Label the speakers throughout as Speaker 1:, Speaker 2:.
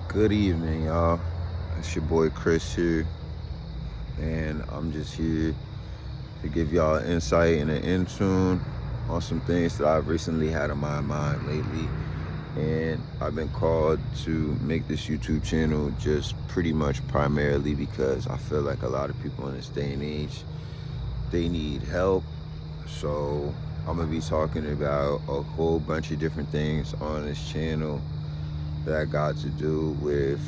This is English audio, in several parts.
Speaker 1: Good evening, y'all. It's your boy Chris here, and I'm just here to give y'all an insight and an in tune on some things that I've recently had on my mind lately. And I've been called to make this YouTube channel just pretty much primarily because I feel like a lot of people in this day and age, they need help. So I'm gonna be talking about a whole bunch of different things on this channel that got to do with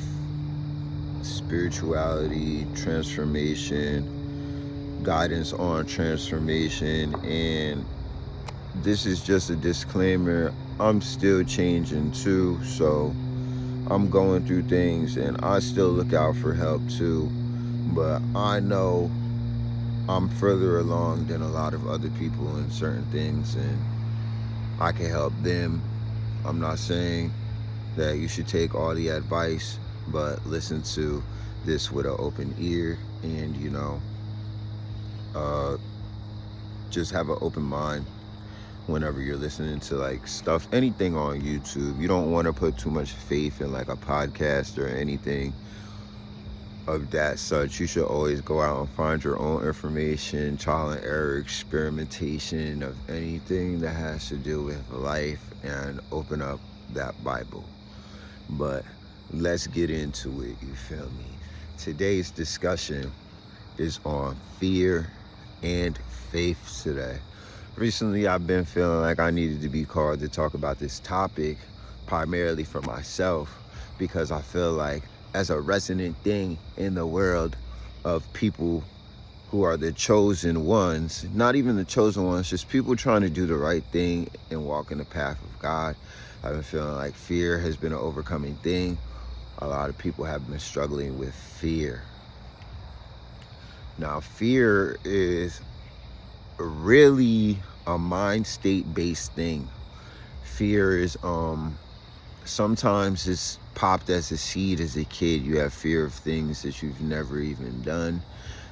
Speaker 1: spirituality, transformation, guidance on transformation, and this is just a disclaimer. I'm still changing too, so I'm going through things and I still look out for help too, but I know I'm further along than a lot of other people in certain things and I can help them. I'm not saying that you should take all the advice, but listen to this with an open ear and, uh, just have an open mind whenever you're listening to like stuff, anything on YouTube. You don't want to put too much faith in like a podcast or anything of that such. You should always go out and find your own information, trial and error, experimentation of anything that has to do with life, and open up that Bible. But let's get into it, you feel me? Today's discussion is on fear and faith today. Recently, I've been feeling like I needed to be called to talk about this topic primarily for myself because I feel like as a resonant thing in the world of people who are the chosen ones, not even the chosen ones, just people trying to do the right thing and walk in the path of God, I've been feeling like fear has been an overcoming thing. A lot of people have been struggling with fear. Now, fear is really a mind state based thing. Fear is sometimes it's popped as a seed as a kid. You have fear of things that you've never even done.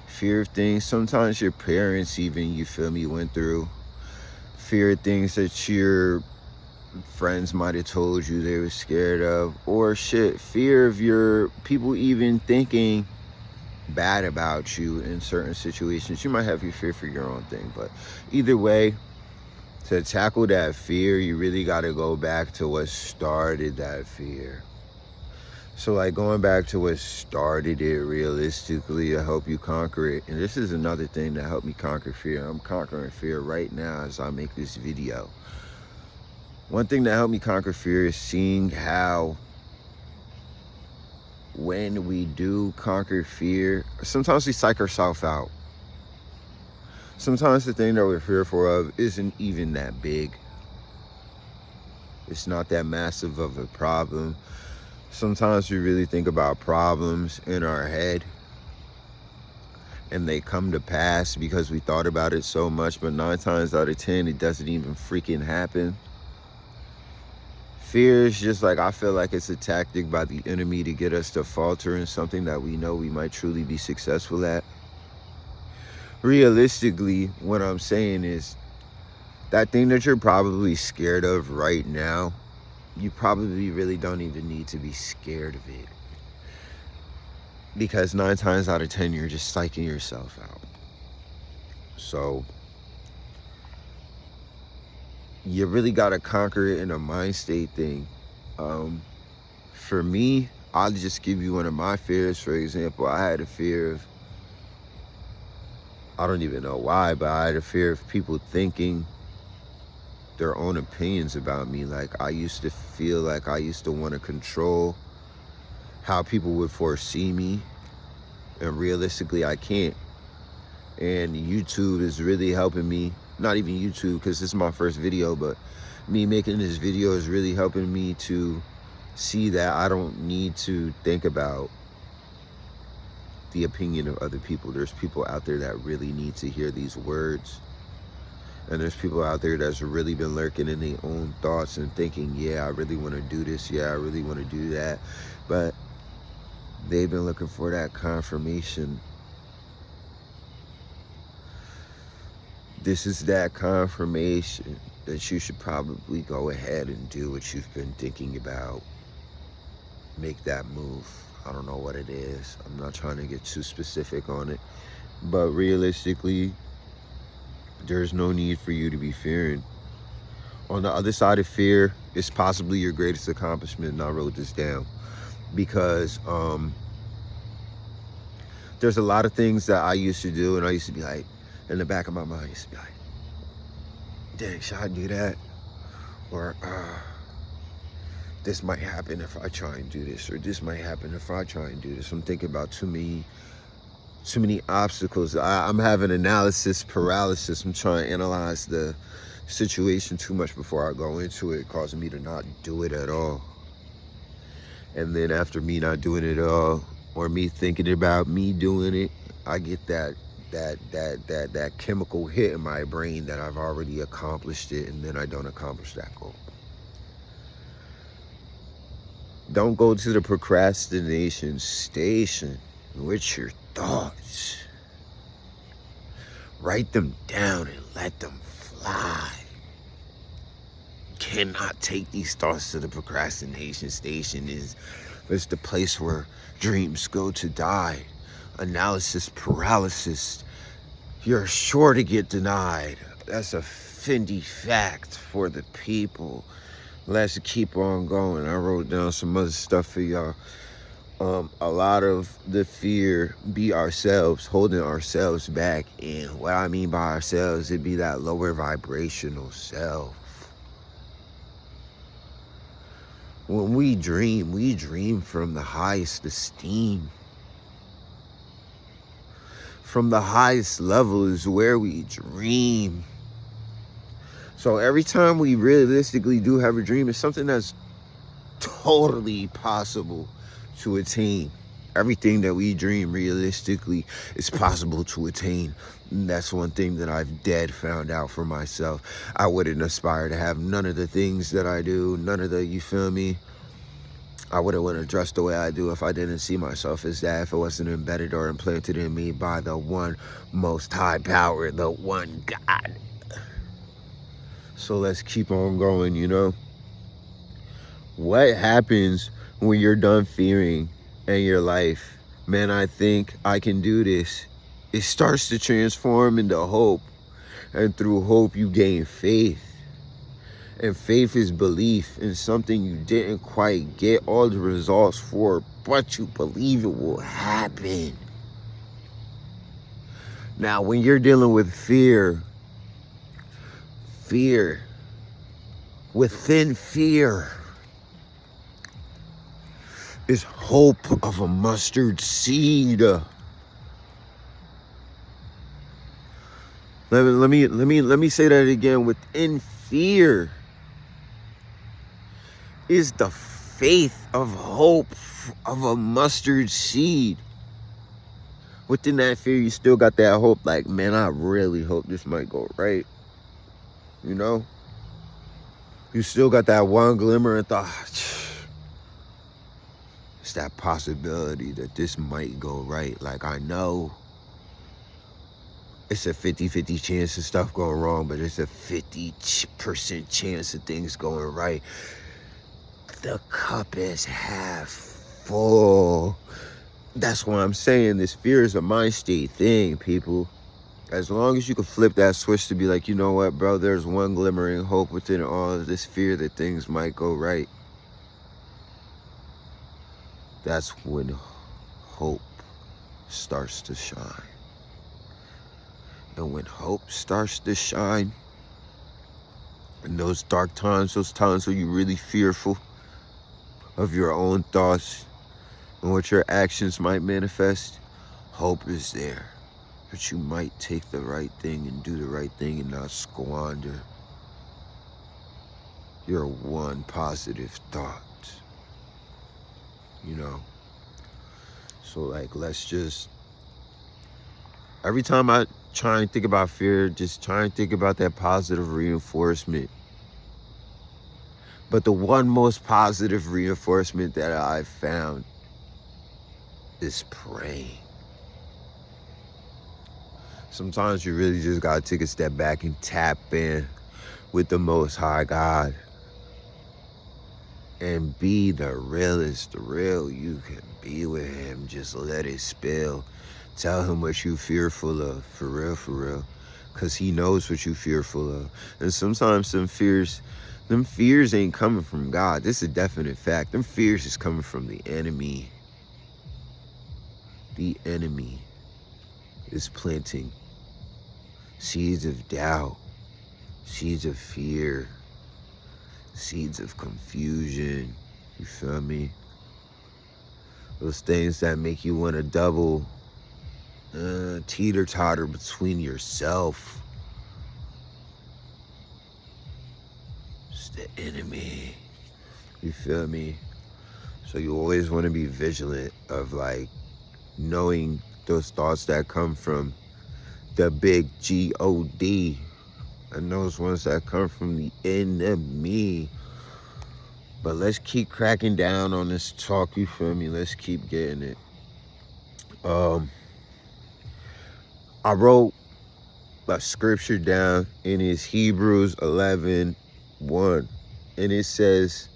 Speaker 1: Fear of things sometimes your parents even, you feel me, went through. Fear of things that your friends might have told you they were scared of, or shit, fear of your people even thinking bad about you in certain situations. You might have your fear for your own thing, but either way, to tackle that fear, you really got to go back to what started that fear. So like going back to what started it realistically to help you conquer it. And this is another thing that helped me conquer fear. I'm conquering fear right now as I make this video. One thing that helped me conquer fear is seeing how when we do conquer fear, sometimes we psych ourselves out. Sometimes the thing that we're fearful of isn't even that big. It's not that massive of a problem. Sometimes we really think about problems in our head and they come to pass because we thought about it so much, but 9 times out of 10, it doesn't even freaking happen. Fear is just like, I feel like it's a tactic by the enemy to get us to falter in something that we know we might truly be successful at. Realistically, what I'm saying is that thing that you're probably scared of right now, you probably really don't even need to be scared of it. Because 9 times out of 10, you're just psyching yourself out. So you really got to conquer it in a mind state thing. For me, I'll just give you one of my fears. For example, I had a fear of, I don't even know why, but I had a fear of people thinking their own opinions about me. Like I used to feel like I used to want to control how people would foresee me, and realistically I can't. And YouTube is really helping me. Not even YouTube, because this is my first video, but me making this video is really helping me to see that I don't need to think about the opinion of other people. There's people out there that really need to hear these words. And there's people out there that's really been lurking in their own thoughts and thinking, yeah, I really want to do this. Yeah, I really want to do that. But they've been looking for that confirmation. This is that confirmation that you should probably go ahead and do what you've been thinking about. make that move. I don't know what it is. I'm not trying to get too specific on it. But realistically, there's no need for you to be fearing. On the other side of fear is possibly your greatest accomplishment, and I wrote this down. Because there's a lot of things that I used to do, and I used to be like, in the back of my mind, I used to be like, dang, should I do that? Or this might happen if I try and do this, or this might happen if I try and do this. I'm thinking about too many obstacles. I'm having analysis paralysis. I'm trying to analyze the situation too much before I go into it, causing me to not do it at all. And then after me not doing it at all, or me thinking about me doing it, I get that chemical hit in my brain that I've already accomplished it, and then I don't accomplish that goal. Don't go to the procrastination station with your thoughts. Write them down and let them fly. You cannot take these thoughts to the procrastination station. It's the place where dreams go to die. Analysis paralysis. You're sure to get denied. That's a Fendi fact for the people. Let's keep on going. I wrote down some other stuff for y'all. A lot of the fear be ourselves, holding ourselves back. And what I mean by ourselves, it'd be that lower vibrational self. When we dream from the highest esteem. From the highest level is where we dream. So every time we realistically do have a dream, it's something that's totally possible to attain. Everything that we dream realistically is possible to attain. And that's one thing that I've found out for myself. I wouldn't aspire to have none of the things that I do, none of the, you feel me? I wouldn't want to dress the way I do if I didn't see myself as that, if it wasn't embedded or implanted in me by the one most high power, the one God. So let's keep on going, you know? What happens when you're done fearing in your life? Man, I think I can do this. It starts to transform into hope. And through hope, you gain faith. And faith is belief in something you didn't quite get all the results for, but you believe it will happen. Now, when you're dealing with fear, within fear is hope of a mustard seed. Let me say that again. Within fear is the faith of hope of a mustard seed. Within that fear, you still got that hope, like, man, I really hope this might go right. You know? You still got that one glimmer and thought, it's that possibility that this might go right. Like, I know it's a 50-50 chance of stuff going wrong, but it's a 50% chance of things going right. The cup is half full. That's why I'm saying this fear is a mind state thing, people. As long as you can flip that switch to be like, you know what, bro, there's one glimmering hope within all of this fear that things might go right. That's when hope starts to shine. And when hope starts to shine, in those dark times, those times where you're really fearful of your own thoughts and what your actions might manifest, hope is there. That you might take the right thing and do the right thing and not squander your one positive thought. You know? So, like, let's just, every time I try and think about fear, just try and think about that positive reinforcement. But the one most positive reinforcement that I've found is praying. Sometimes you really just gotta take a step back and tap in with the Most High God. and be the realest real you can be with him. Just let it spill. Tell him what you fearful of, for real. Cause he knows what you fearful of. And sometimes them fears ain't coming from God. This is a definite fact. Them fears is coming from the enemy. The enemy is planting seeds of doubt, seeds of fear, seeds of confusion. You feel me? Those things that make you want to double teeter-totter between yourself. It's the enemy. You feel me? So you always want to be vigilant of like knowing those thoughts that come from the big God and those ones that come from the enemy. But let's keep cracking down on this talk, you feel me? Let's keep getting it. I wrote a scripture down, and it's Hebrews 11:1. And it says,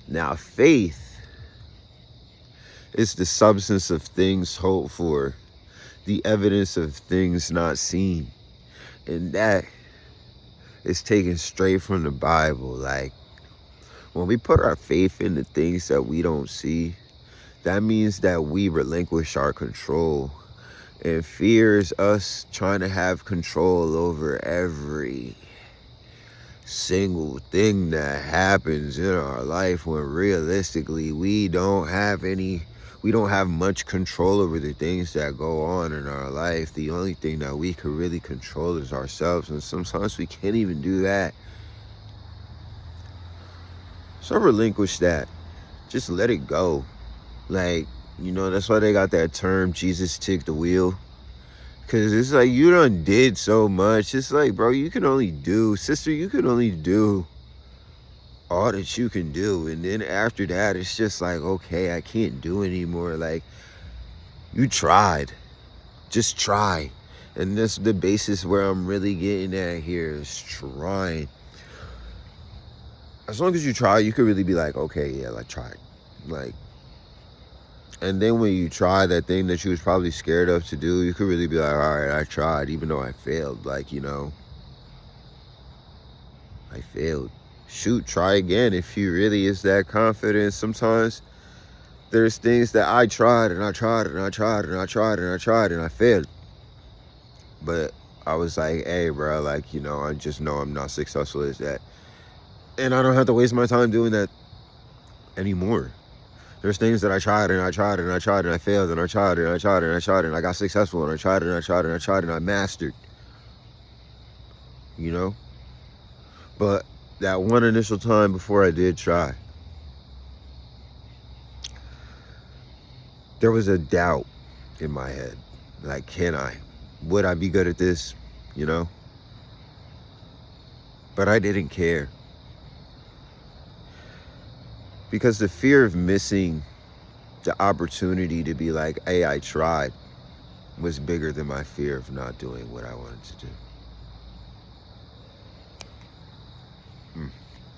Speaker 1: now faith is the substance of things hoped for, the evidence of things not seen. And that is taken straight from the Bible. Like, when we put our faith in the things that we don't see, that means that we relinquish our control. And fear is us trying to have control over every single thing that happens in our life, when realistically we don't have much control over the things that go on in our life. The only thing that we can really control is ourselves, and sometimes we can't even do that. So relinquish that. Just let it go. Like, you know, that's why they got that term, Jesus took the wheel. Because it's like, you done did so much. It's like, bro, you can only do all that you can do. And then after that, it's just like, okay, I can't do anymore. Like, you tried. Just try. And that's the basis where I'm really getting at here, is trying. As long as you try, you could really be like, okay, yeah, I tried. Like, and then when you try that thing that you was probably scared of to do, you could really be like, all right, I tried, even though I failed. Like, you know, I failed. Shoot, try again if you really is that confident. Sometimes there's things that I tried and I tried and I tried and I tried and I tried and I failed. But I was like, hey, bro, like, you know, I just know I'm not successful as that. And I don't have to waste my time doing that anymore. There's things that I tried and I tried and I tried and I failed and I tried and I tried and I tried and I got successful and I tried and I tried and I tried and I mastered. You know? But that one initial time before I did try, there was a doubt in my head. Like, can I? Would I be good at this? You know? But I didn't care. Because the fear of missing the opportunity to be like, hey, I tried, was bigger than my fear of not doing what I wanted to do.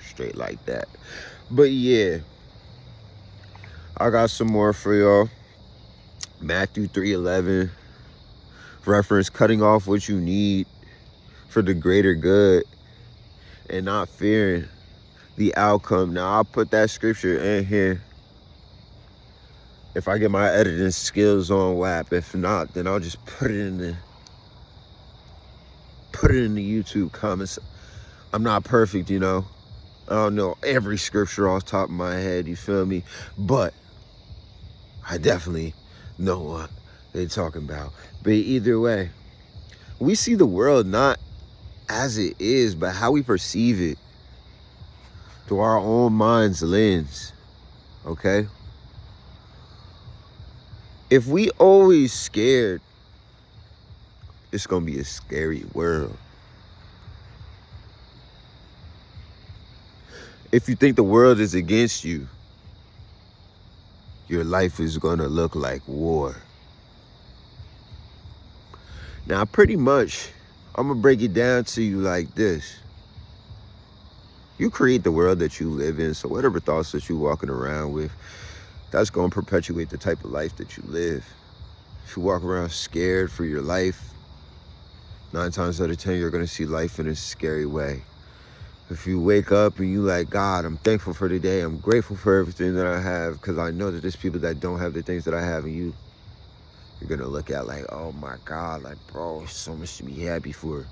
Speaker 1: Straight like that. But yeah, I got some more for y'all. Matthew 3:11, reference cutting off what you need for the greater good and not fearing the outcome. Now, I'll put that scripture in here if I get my editing skills on WAP. If not, then I'll just put it in the YouTube comments. I'm not perfect, you know. I don't know every scripture off the top of my head, you feel me? But I definitely know what they're talking about. But either way, we see the world not as it is, but how we perceive it through our own mind's lens, okay? If we always scared, it's gonna be a scary world. If you think the world is against you, your life is gonna look like war. Now, pretty much, I'm gonna break it down to you like this. You create the world that you live in. So whatever thoughts that you're walking around with, that's going to perpetuate the type of life that you live. If you walk around scared for your life, 9 times out of 10, you're going to see life in a scary way. If you wake up and you like, God, I'm thankful for today. I'm grateful for everything that I have, because I know that there's people that don't have the things that I have, and you're going to look at like, oh my God, like, bro, so much to be happy for.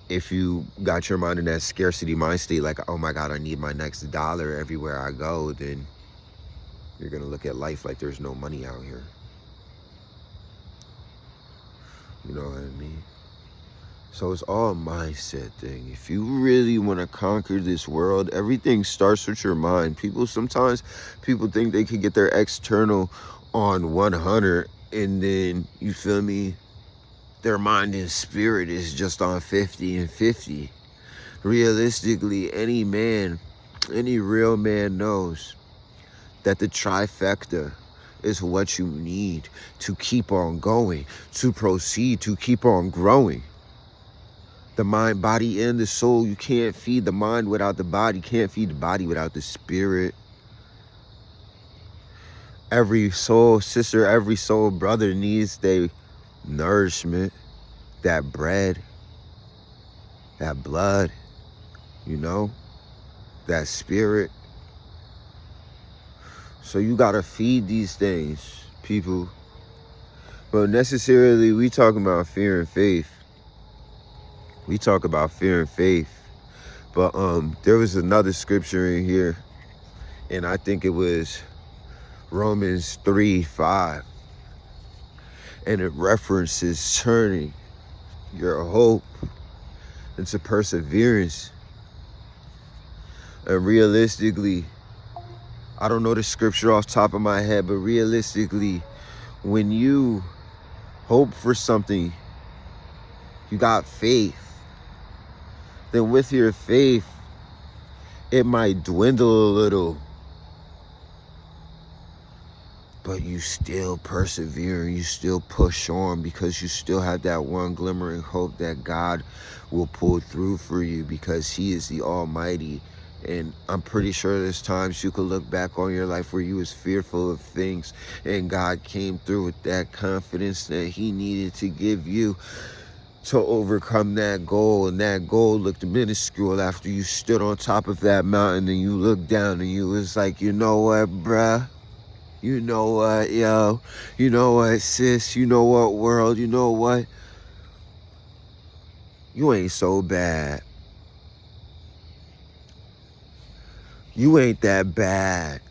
Speaker 1: If you got your mind in that scarcity mind state, like, oh my God, I need my next dollar everywhere I go, then you're going to look at life like there's no money out here. You know what I mean? So it's all a mindset thing. If you really want to conquer this world, everything starts with your mind. Sometimes people think they can get their external on 100, and then, you feel me, their mind and spirit is just on 50 and 50. Realistically, any real man knows that the trifecta is what you need to keep on going, to proceed, to keep on growing. The mind, body, and the soul. You can't feed the mind without the body. You can't feed the body without the spirit. Every soul sister, every soul brother needs their nourishment, that bread, that blood, that spirit. So you gotta feed these things, people. But necessarily, we talking about fear and faith. We talk about fear and faith. But there was another scripture in here, and I think it was Romans 3:5. And it references turning your hope into perseverance. And realistically, I don't know the scripture off the top of my head, but realistically, when you hope for something, you got faith. Then with your faith, it might dwindle a little, but you still persevere, you still push on, because you still have that one glimmering hope that God will pull through for you, because He is the Almighty. And I'm pretty sure there's times you could look back on your life where you was fearful of things, and God came through with that confidence that He needed to give you to overcome that goal. And that goal looked minuscule after you stood on top of that mountain and you looked down and you was like, you know what, bruh? You know what, yo? You know what, sis? You know what, world? You know what? You ain't so bad. You ain't that bad.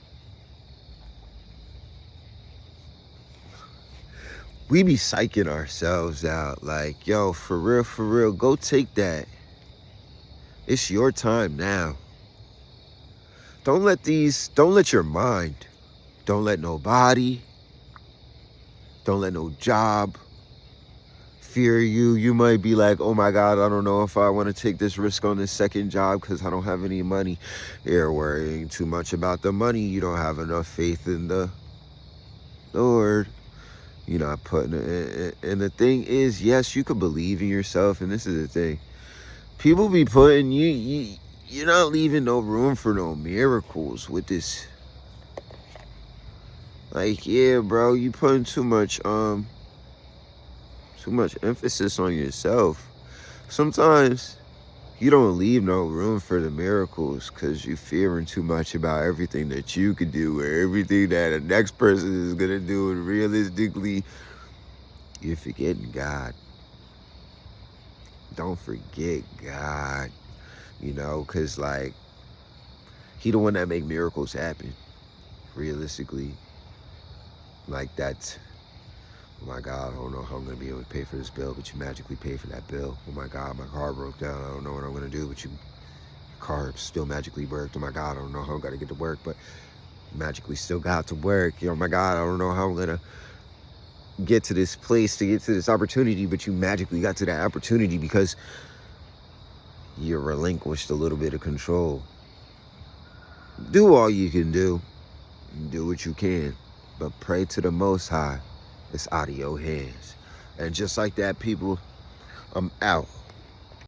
Speaker 1: We be psyching ourselves out like, yo, for real, go take that. It's your time now. Don't let your mind, don't let nobody, don't let no job fear you. You might be like, oh my God, I don't know if I want to take this risk on this second job because I don't have any money. You're worrying too much about the money. You don't have enough faith in the Lord. You're not putting it in. And the thing is, yes, you could believe in yourself. And this is the thing. People be putting you're not leaving no room for no miracles with this. Like, yeah, bro, you putting too much emphasis on yourself. Sometimes you don't leave no room for the miracles because you're fearing too much about everything that you could do or everything that the next person is gonna do. And realistically, you're forgetting God. Don't forget God, because like, He the one that make miracles happen. Realistically, like, that's, oh my God, I don't know how I'm going to be able to pay for this bill, but you magically pay for that bill. Oh my God, my car broke down. I don't know what I'm going to do, but your car still magically worked. Oh my God, I don't know how I'm going to get to work, but magically still got to work. Oh my God, I don't know how I'm going to get to this place, to get to this opportunity, but you magically got to that opportunity because you relinquished a little bit of control. Do all you can do. Do what you can, but pray to the Most High. It's out of your hands. And just like that, people, I'm out.